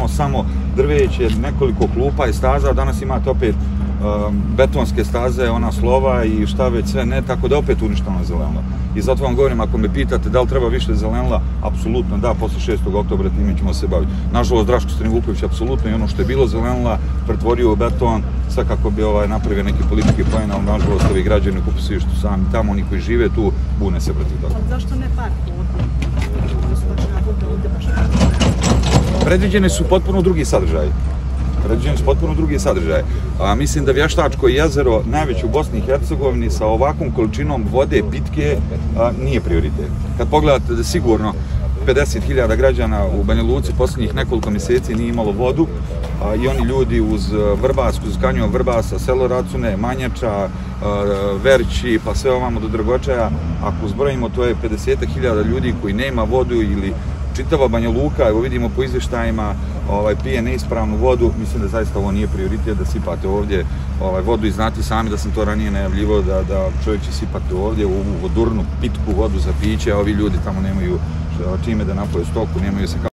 imamo samo drveće, nekoliko klupa i staza, danas imate opet betonske staze, ona slova i šta već sve ne, tako da opet uništeno zelenilo. I zato vam govorim, ako me pitate da li treba više zelenila, apsolutno da, posle 6. oktobra time ćemo se baviti. Nažalost, Draško Stanivuković apsolutno i ono što je bilo zelenila pretvorio u beton, sve kako bi napravio neki politički poen, ali nažalost ovi građani kupu svi što sami tamo, oni koji žive tu, bune se protiv toga. Zašto ne park ovdje? Predviđeni su potpuno drugi sadržaj. Mislim da Vještačko jezero, najveće u Bosni i Hercegovini, sa ovakvom količinom vode, pitke, nije prioritet. Kad pogledate da sigurno 50.000 građana u Banja Luci posljednjih nekoliko mjeseci nije imalo vodu i oni ljudi uz Vrbas, uz kanjon Vrbasa, selo Racune, Manjača, Verći, pa sve ovamo do Dragočaja, ako zbrojimo, to je 50.000 ljudi koji nema vodu ili čitava Banja Luka, evo vidimo po izvještajima, pije neispravnu vodu. Mislim da zaista ovo nije prioritet da sipate ovdje vodu i znate sami da sam to ranije najavljivao da čovjek će sipati ovdje u vodurnu, pitku vodu za piće, a ovi ljudi tamo nemaju čime da napoje stoku, nemaju se